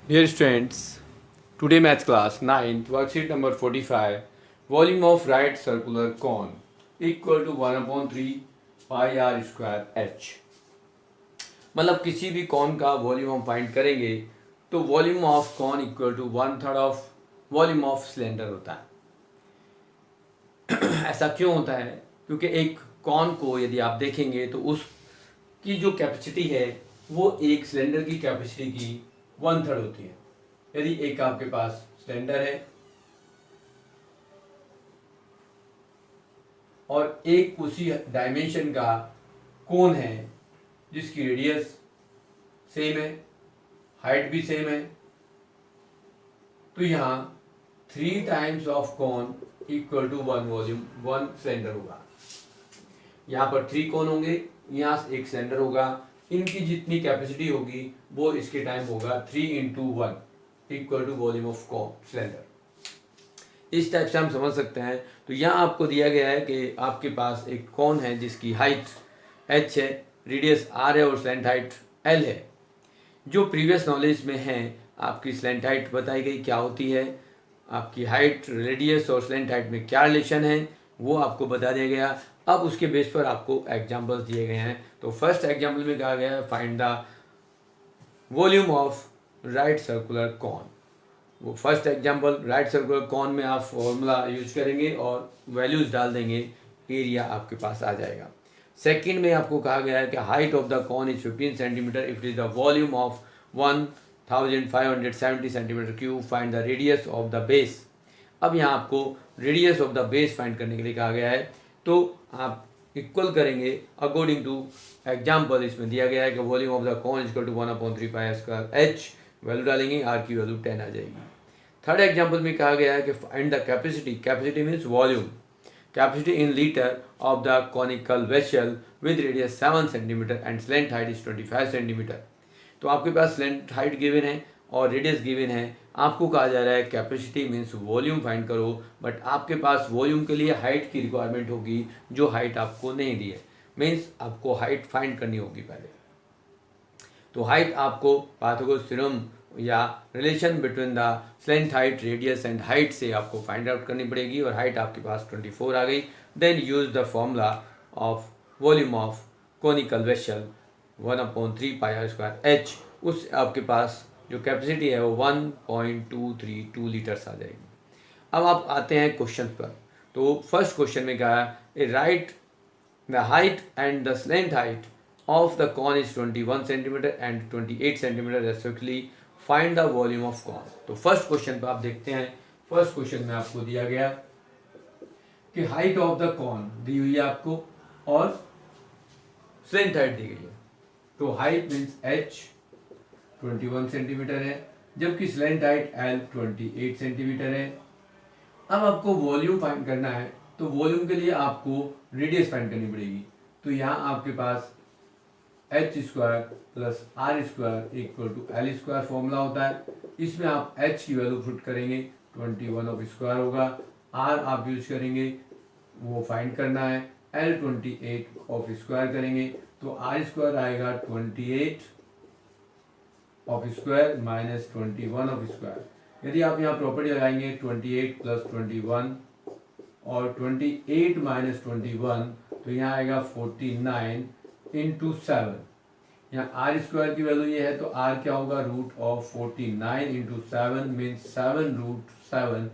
Dear students, today math class 9th worksheet number 45 volume of right circular cone equal to 1 upon 3 pi r square h। मतलब किसी भी cone का volume हम find करेंगे तो volume of cone equal to one third of volume of cylinder होता है। ऐसा क्यों होता है? क्योंकि एक कॉन को यदि आप देखेंगे तो उसकी जो कैपेसिटी है वो एक सिलेंडर की कैपेसिटी की वन थर्ड होती है। यदि एक आपके पास सिलेंडर है और एक उसी डायमेंशन का कोन है जिसकी रेडियस सेम है, हाइट भी सेम है, तो यहाँ three times of cone equal to one volume one cylinder होगा। यहाँ पर थ्री कोन होंगे, यहाँ एक सिलेंडर होगा, इनकी जितनी कैपेसिटी होगी वो इसके टाइम होगा three into one equal to volume of cone cylinder. इस टाइप से हम समझ सकते हैं। तो यहाँ आपको दिया गया है कि आपके पास एक कोन है जिसकी हाइट h है, रेडियस r है और स्लैंट हाइट l है। जो प्रीवियस नॉलेज में है आपकी स्लैंट हाइट बताई गई क्या होती है, आपकी हाइट रेडियस और स्लैंट हाइट में क्या रिलेशन है वो आपको बता दिया गया। अब उसके बेस पर आपको एग्जांपल्स दिए गए हैं। तो फर्स्ट एग्जांपल में कहा गया है find the volume of right circular cone. वो first example right circular cone में आप फॉर्मूला यूज करेंगे और वैल्यूज डाल देंगे, एरिया आपके पास आ जाएगा। सेकंड में आपको कहा गया है कि height of the cone is 15 centimetre if it is the volume of 1570 centimetre cube, find the radius of the base. अब यहाँ आपको radius of the base find करने के लिए कहा गया है, तो आप इक्वल करेंगे अकॉर्डिंग टू एग्जाम्पल। इसमें दिया गया है कि volume of the cone equal to 1/3 pi square H, value डालेंगे, आर की वैल्यू 10 आ जाएगी। थर्ड एग्जाम्पल में कहा गया है कि find the capacity, capacity means volume, capacity in litre of the conical vessel with radius 7 centimetre and slant height is 25 centimetre. तो आपके पास स्लेंट हाइट गिवन है और रेडियस गिवन है। आपको कहा जा रहा है कैपेसिटी मीन्स वॉल्यूम फाइंड करो, बट आपके पास वॉल्यूम के लिए हाइट की रिक्वायरमेंट होगी जो हाइट आपको नहीं दी है। मीन्स आपको हाइट फाइंड करनी होगी पहले। तो हाइट आपको पाइथागोरस थ्योरम या relation between the slant height radius and height से आपको फाइंड आउट करनी पड़ेगी और हाइट आपके पास 24 आ गई। Then use the formula of volume of conical vessel 1/3 pi R square H. उस आपके पास जो कैपेसिटी है वो 1.232 लीटर्स आ जाएगी। अब आप आते हैं क्वेश्चन पर। तो फर्स्ट क्वेश्चन में कहा है right the height and the slant height of the cone is 21 centimeter and 28 centimeter respectively, find the volume of cone। तो फर्स्ट क्वेश्चन पे आप देखते हैं, फर्स्ट क्वेश्चन में आपको दिया गया कि हाइट ऑफ द कॉन दी हुई है आपको और स्लेंथ हाइट दी गई है। तो हाइट मीन्स h 21 सेंटीमीटर है, जबकि स्लेंथ हाइट l 28 सेंटीमीटर है। अब आपको वॉल्यूम फाइंड करना है, तो वॉल्यूम के लिए आपको रेडियस फाइंड करनी पड़ेगी। तो यहाँ आपके पास H square plus R square equal to L square formula होता है। इसमें आप एच की वैल्यू पुट करेंगे 21 ऑफ स्क्वायर होगा, आर आप यूज करेंगे वो फाइंड करना है, एल 28 ऑफ स्क्वायर करेंगे तो आर स्क्वायर आएगा 28 of square minus 21 of square. यदि आप यहाँ प्रॉपर्टी लगाएंगे 28 प्लस 21 और 28 माइनस 21 तो यहाँ आएगा 49 इंटू 7। यहाँ आर स्क्वायर की वैल्यू ये है तो आर क्या होगा root of 49 into 7 means 7√7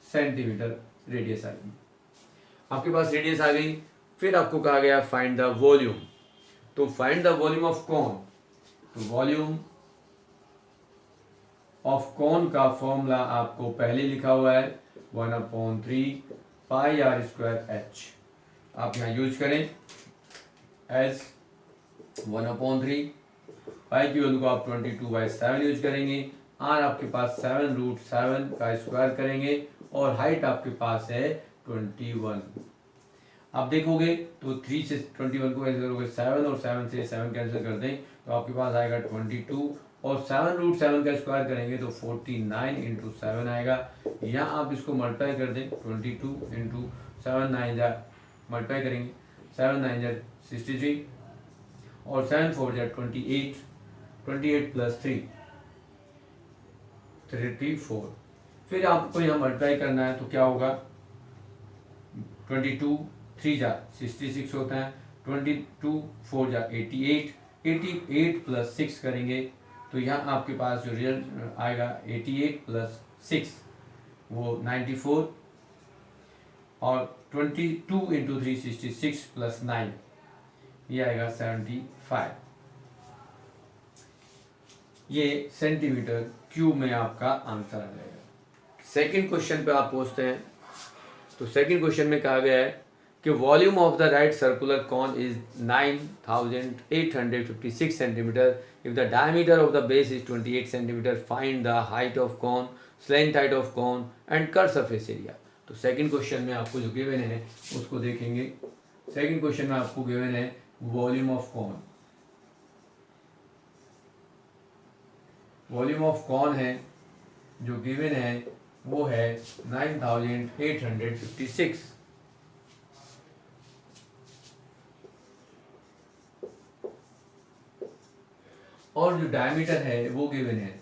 centimetre radius आ गई। आपके पास रेडियस आ गई। फिर आपको कहा गया फाइंड द वॉल्यूम। तो find the volume of cone, तो वॉल्यूम ऑफ कॉन का फॉर्मूला आपको पहले लिखा हुआ है 1/3 पाई आर स्क्वायर एच। आप यहाँ यूज करें एज 1/3 पाई की वैल्यू को आप 22/7 यूज करेंगे, आर आपके पास 7√7 का स्क्वायर करेंगे और हाइट आपके पास है 21। आप देखोगे तो 3 से 21 को कैंसिल करोगे 7 और 7 से 7 कैंसिल कर दें तो आपके पास आएगा 22 और 7√7 का स्क्वायर करेंगे तो 49 इंटू 7 आएगा। यहाँ आप इसको मल्टीप्लाई कर दें 22 इंटू 7 9 मल्टीप्लाई करेंगे 7 9 63 और 7 4 28 28 प्लस 3 34। फिर आपको यहाँ मल्टीप्लाई करना है तो क्या होगा, 22 3 जा 66 होता है, 22 4 जा 88, 88 प्लस 6 करेंगे तो यहाँ आपके पास जो रिजल्ट आएगा 88 प्लस 6 वो 94, और 22 इंटू 3 66 प्लस 9 ये आएगा 75। ये सेंटीमीटर क्यूब में आपका आंसर आ जाएगा। सेकंड क्वेश्चन पे आप पूछते हैं, तो सेकंड क्वेश्चन में कहा गया है कि volume of the right circular cone is 9856 centimetre, if the diameter of the base is 28 centimetre, find the height of cone, slant height of cone and curve surface area. तो second question में आपको जो given है उसको देखेंगे। Second question में आपको given है volume of cone, volume of cone है जो गिवन है वो है 9856, और जो डायमीटर है वो गिवन है,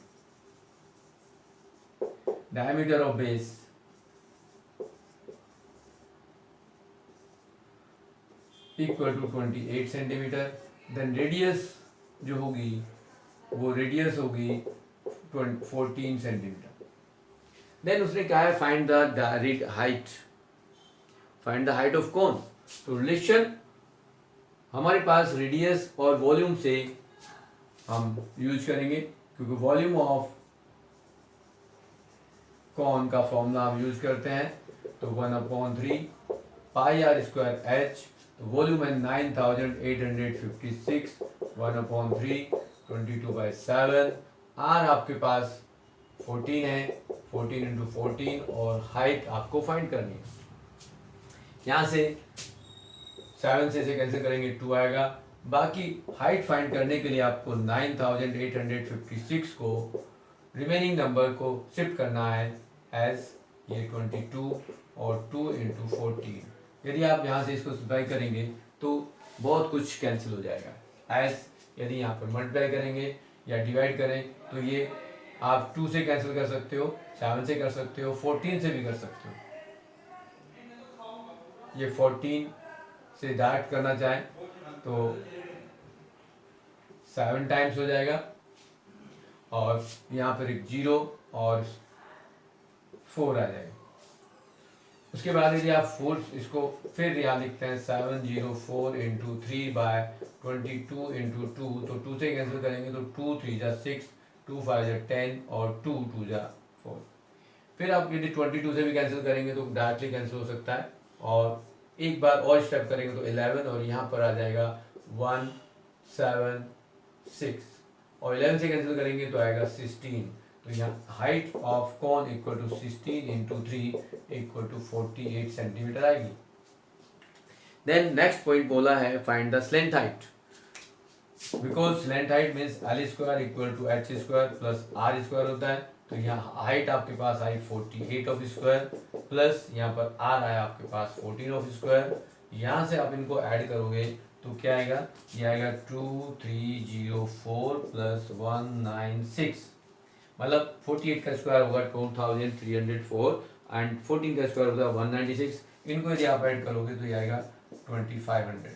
diameter of base equal to 28 centimetre, then radius जो होगी वो रेडियस होगी 14 सेंटीमीटर। देन उसने कहा है find the direct height, find the height of cone. तो रिलेशन हमारे पास रेडियस और वॉल्यूम से हम यूज करेंगे, क्योंकि वॉल्यूम ऑफ कॉन का फॉर्मूला हम यूज करते हैं, तो 1/3 पाई आर स्क्वायर एच, तो वॉल्यूम है 9856, 1/3 22/7, आर आपके पास 14 है, 14 इंटू 14, और हाइट आपको फाइंड करनी है। यहाँ से 7 से कैंसिल करेंगे 2 आएगा। बाकी हाइट फाइंड करने के लिए आपको 9856 को रिमेनिंग नंबर को शिफ्ट करना है एज ये 22 और 2 इंटू 14। यदि आप यहाँ से इसको सिंप्लाई करेंगे तो बहुत कुछ कैंसिल हो जाएगा। एज यदि यहाँ पर मल्टीप्लाई करेंगे या डिवाइड करें तो ये आप 2 से कैंसिल कर सकते हो, 7 से कर सकते हो, 14 से भी कर सकते हो। ये 14 से डायरेक्ट करना चाहें तो 7 टाइम्स हो जाएगा, और यहाँ पर एक 0 और 4 आ जाएगा। उसके बाद यदि आप 4 इसको फिर यहाँ लिखते हैं 704 इंटू 3/22 इंटू 2, तो 2 से कैंसिल करेंगे तो 2 3 जा 6, 2 5 जा 10 और 2 2 जा 4। फिर आप यदि 22 से भी कैंसिल करेंगे तो डायरेक्टली कैंसिल हो सकता है, और एक बार और स्टेप करेंगे तो 11, और यहाँ पर आ जाएगा 1 7 6, और 11 से कैंसिल करेंगे तो आएगा 16। तो यहाँ height of cone equal to 16 into 3 equal to 48 centimetre आएगी। देन नेक्स्ट पॉइंट बोला है find the slant height, because slant height means L square equal to H square plus R square होता है। तो यहाँ हाइट आपके पास आई 48 ऑफ स्क्वायर, प्लस यहाँ पर आर आया आपके पास 14 ऑफ स्क्वायर। यहाँ से आप इनको ऐड करोगे तो क्या आएगा, ये आएगा 2304 प्लस 196, मतलब 48 का स्क्वायर होगा 2304 एंड 14 का स्क्वायर होगा 196। इनको यदि आप ऐड करोगे तो ये आएगा 2500।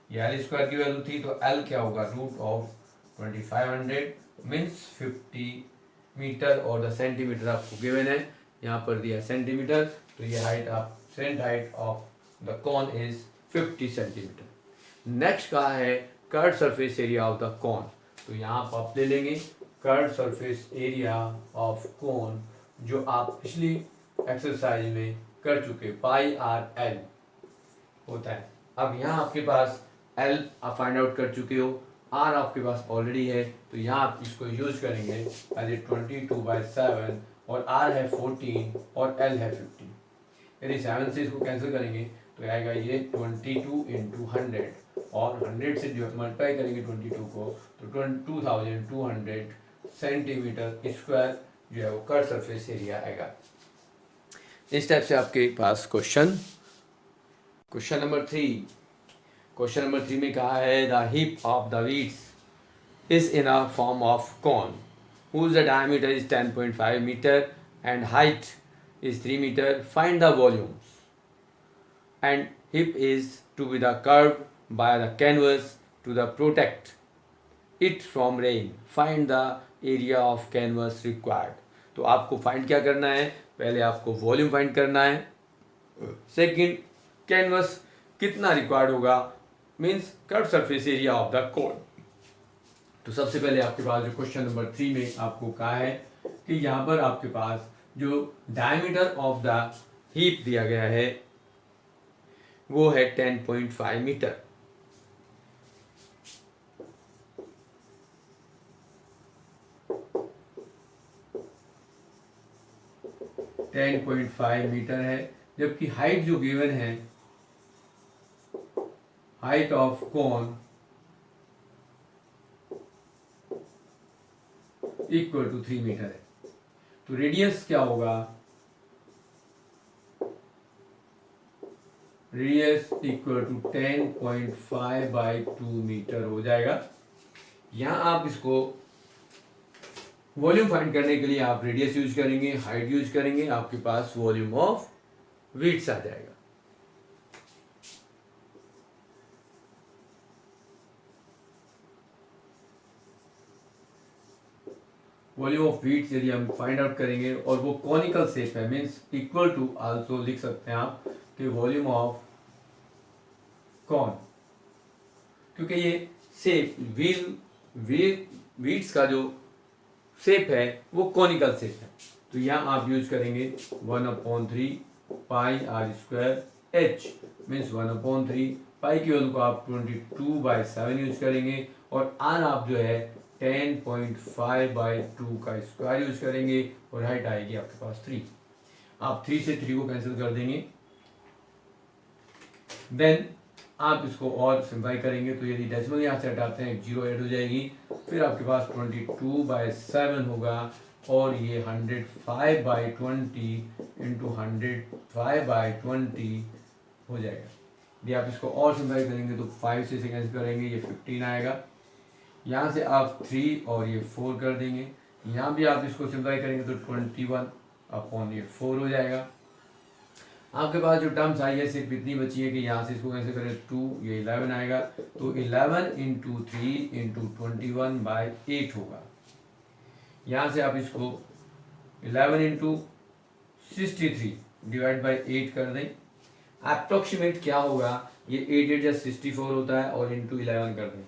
ये एल स्क्वायर की वैल्यू थी, तो एल क्या होगा, रूट ऑफ 2500 मीन्स 50 मीटर, और द सेंटीमीटर आपको गिवन है, यहाँ पर दिया सेंटीमीटर, तो ये हाइट आप slant height of the cone is 50 centimetre. Next कहा है curve surface area of the cone, तो यहाँ पर आप ले लेंगे curve surface area of cone, जो आप पिछली एक्सरसाइज में कर चुके, पाई आर एल होता है। अब यहाँ आपके पास एल आप फाइंड आउट कर चुके हो, आर आपके पास ऑलरेडी है, तो यहाँ आप इसको यूज करेंगे एज 22/7, और आर है 14 और एल है 50। यदि 7 से इसको कैंसिल करेंगे तो आएगा ये 22 इंटू 100, और 100 से जो मल्टीप्लाई करेंगे 22 को तो 2200 सेंटीमीटर स्क्वायर जो है वो कर्व सरफेस एरिया आएगा। इस टाइप से आपके पास क्वेश्चन नंबर 3, क्वेश्चन नंबर 3 में कहा है the heap of the wheats is in a form of cone, whose the diameter is 10.5 meter and height is 3 meter. Find the volumes. And hip is to be the curved by the canvas to the protect it from rain. Find the area of canvas required. तो आपको find क्या करना है, पहले आपको volume find करना है, second canvas कितना रिक्वायर्ड होगा, means curve surface area of the cone. तो सबसे पहले आपके पास जो क्वेश्चन नंबर 3 में आपको कहा है कि यहाँ पर आपके पास जो डायमीटर ऑफ द हीप दिया गया है वो है 10.5 मीटर। मीटर है, जबकि हाइट जो गिवन है, height of cone equal to 3 metre है। तो रेडियस क्या होगा, radius equal to 10.5 by 2 metre हो जाएगा। यहां आप इसको वॉल्यूम फाइंड करने के लिए आप रेडियस यूज करेंगे, हाइट यूज करेंगे, आपके पास वॉल्यूम ऑफ वीट्स आ जाएगा। वॉल्यूम ऑफ वीट्स यदि हम फाइंड आउट करेंगे और वो कॉनिकल शेप है, मींस इक्वल टू, आल्सो लिख सकते हैं आप कि वॉल्यूम ऑफ कॉन, क्योंकि ये शेप वीट्स का जो शेप है वो कॉनिकल शेप है। तो यहाँ आप यूज करेंगे 1/3 pi R square H, means 1/3 पाई की वैल्यू को आप 22/7 यूज करेंगे और आर आप जो है 10.5/2 का स्क्वायर यूज करेंगे और हाइट आएगी आपके पास 3। आप 3 से 3 को कैंसिल कर देंगे, देन आप इसको और सिंप्लाई करेंगे तो यदि डेसिमल यहाँ से हटाते हैं 0 ऐड हो जाएगी, फिर आपके पास 22/7 होगा और ये 105/20 इंटू 105/20 हो जाएगा। यदि आप इसको और सिंप्लाई करेंगे तो 5 से कैंसिल करेंगे, ये 15 आएगा। यहाँ से आप 3 और ये 4 कर देंगे, यहाँ भी आप इसको सिंप्लाई करेंगे तो 21/4 हो जाएगा। आपके पास जो टर्म्स आई है सिर्फ इतनी बची है कि यहाँ से इसको कैसे करें 2, ये 11 आएगा, तो 11 इंटू 3 इंटू 21/8 होगा। यहाँ से आप इसको 11 इंटू 63 डिवाइड बाई 8 कर दें, अप्रोक्सीमेट क्या होगा, ये 8 8 64 होता है और इंटू 11 कर दें,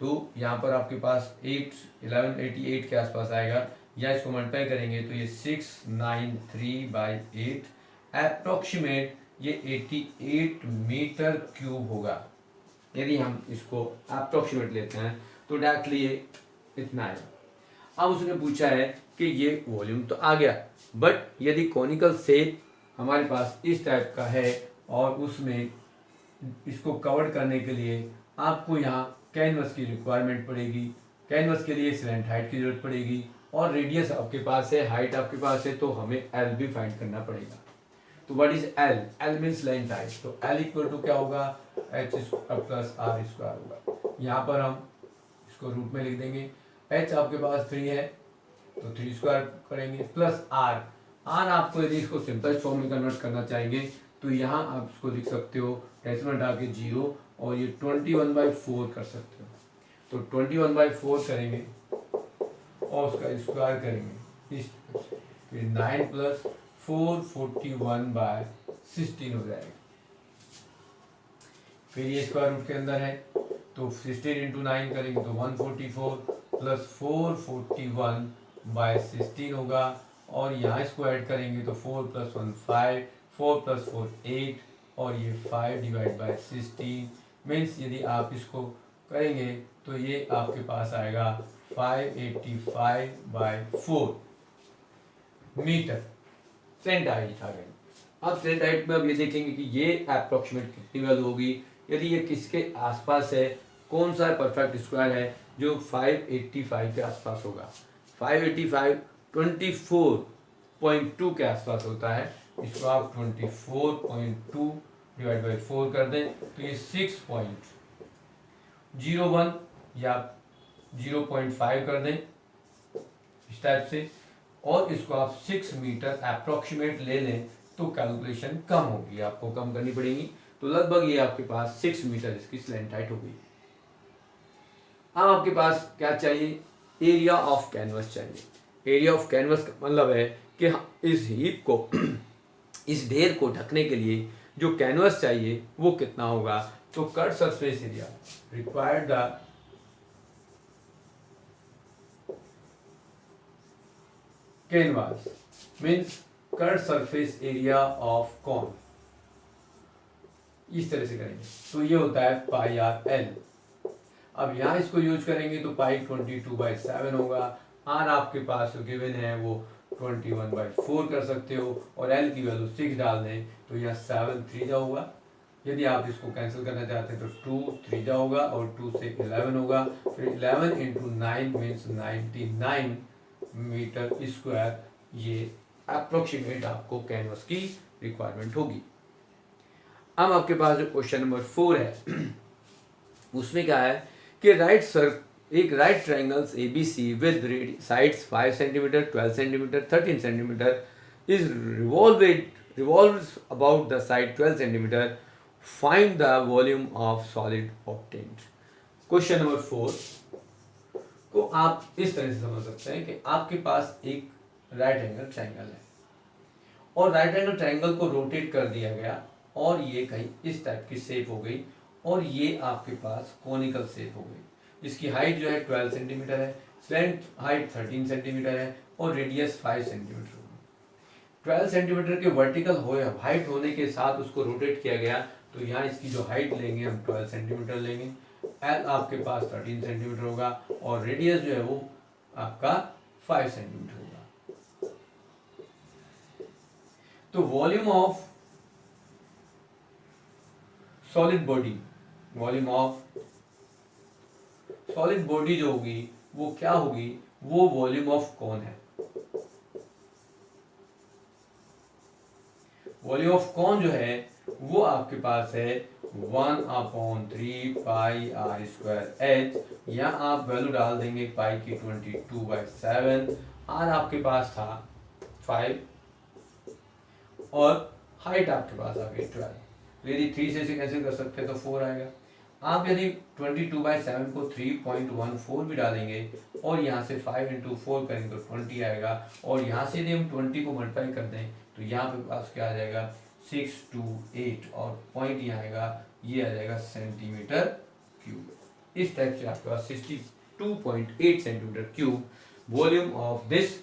तो यहाँ पर आपके पास 1188 के आसपास आएगा। या इसको मल्टीप्लाई करेंगे तो ये 693/8 अप्रोक्सीमेट ये 88 मीटर क्यूब होगा। यदि हम इसको अप्रोक्सीमेट लेते हैं तो डायरेक्टली ये इतना आएगा। अब उसने पूछा है कि ये वॉल्यूम तो आ गया, बट यदि कॉनिकल शेप हमारे पास इस टाइप का है और उसमें इसको कवर करने के लिए आपको यहाँ कैनवस की रिक्वायरमेंट पड़ेगी, कैनवस के लिए स्लैंट हाइट की जरूरत पड़ेगी और रेडियस आपके पास है, हाइट आपके पास है, तो हमें एल भी फाइंड करना पड़ेगा। तो what is L, L means length height, तो एल इक्वल टू क्या होगा, एच प्लस आर स्क्वायर होगा। यहाँ पर हम इसको रूट में लिख देंगे, एच आपके पास 3 है तो 3 स्क्वायर करेंगे प्लस आर, आर आपको यदि इसको सिंपलेस्ट फॉर्म में कन्वर्ट करना चाहेंगे तो यहाँ आप इसको लिख सकते हो डेसिमल हटा के 0 और ये 21/4 कर सकते हो। तो 21/4 करेंगे और उसका स्क्वायर करेंगे इस, फिर 9 + 4 41/16 हो जाएगा। फिर ये स्क्वायर रूट के अंदर है तो 16 इंटू 9 करेंगे तो 144 + 4 41/16 होगा और यहाँ इसको ऐड करेंगे तो 4 + 1 5, 4 + 4 8 और ये 5/16 मीन्स यदि आप इसको करेंगे तो ये आपके पास आएगा 585/4 मीटर। स्लैंट हाइट आ गई। अब स्लैंट हाइट में अब ये देखेंगे कि ये अप्रोक्सीमेट कितनी वैल्यू होगी, यदि ये किसके आसपास है, कौन सा परफेक्ट स्क्वायर है जो 585 के आसपास होगा। 585 24.2 के आसपास होता है, इसको आप 24.2 डिवाइड बाई 4 कर दें तो ये 6.01 या 0.5 कर दें, इस टाइप से, और इसको आप 6 मीटर अप्रोक्सीमेट ले लें तो कैलकुलेशन कम होगी, आपको कम करनी पड़ेगी। तो लगभग ये आपके पास 6 मीटर इसकी स्लैंट हाइट होगी। अब आपके पास क्या चाहिए, एरिया ऑफ कैनवस चाहिए। एरिया ऑफ कैनवस का मतलब है कि इस हीप को इस ढेर को ढकने के लिए जो कैनवस चाहिए वो कितना होगा। तो curved surface area required the canvas means curved surface area of cone, इस तरह से करेंगे तो ये होता है पाई आर एल। अब यहाँ इसको यूज करेंगे तो पाई 22/7 होगा। आर आपके पास जो गिवन है वो 21/4 कर सकते हो, और एल की वैल्यू 6 डाल दें तो यह 7 3 होगा। यदि आप इसको कैंसिल करना चाहते हैं तो 2 3 होगा, और 2 से 11 होगा, फिर 11 इंटू 9 मीन्स 99 मीटर स्क्वायर, ये अप्रोक्सीमेट आपको कैनवस की रिक्वायरमेंट होगी। अब आपके पास जो क्वेश्चन नंबर 4 है उसमें क्या है कि एक right triangles ABC with sides 5 centimetre, 12 centimetre, 13 centimetre is revolves about the side 12 centimeter. Find the volume of solid obtained. Question number 4 को आप इस तरह से समझ सकते हैं कि आपके पास एक राइट एंगल ट्रायंगल है, और राइट एंगल ट्रायंगल को रोटेट कर दिया गया, और ये कहीं इस टाइप की शेप हो गई, और ये आपके पास कॉनिकल शेप हो गई। इसकी हाइट जो है 12 सेंटीमीटर है, स्लैंट हाइट 13 सेंटीमीटर है, और रेडियस 5 सेंटीमीटर होगी। 12 सेंटीमीटर के वर्टिकल हाइट होने के साथ उसको रोटेट किया गया, तो यहाँ इसकी जो हाइट लेंगे हम 12 सेंटीमीटर लेंगे, एल आपके पास 13 सेंटीमीटर होगा, और रेडियस जो है वो आपका 5 सेंटीमीटर होगा। तो वॉल्यूम ऑफ सॉलिड बॉडी जो होगी वो क्या होगी, वो वॉल्यूम ऑफ कौन है। वॉल्यूम ऑफ कौन जो है वो आपके पास है 1/3 पाई आर स्क्वायर एच। यहाँ आप वैल्यू डाल देंगे पाई की 22/7, आर आपके पास था 5, और हाइट आपके पास आ गई 12। यदि 3 से कैंसिल कर सकते हैं तो 4 आएगा। आप यदि 22/7 को 3.14 भी डालेंगे, और यहाँ से 5 इंटू 4 करेंगे तो 20 आएगा, और यहाँ से यदि हम 20 को मल्टीप्लाई कर दें तो यहाँ पे पास क्या आ जाएगा 628, और पॉइंट यहाँ आएगा, ये आ जाएगा सेंटीमीटर क्यूब। इस टाइप से आपके पास 62.8 centimetre cube volume of this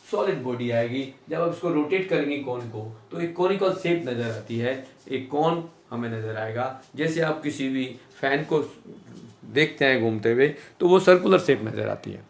solid body आएगी। जब आप इसको रोटेट करेंगे कॉन को, तो एक कॉनिकल शेप नजर आती है, एक कॉन हमें नजर आएगा। जैसे आप किसी भी फैन को देखते हैं घूमते हुए तो वो सर्कुलर शेप नजर आती है।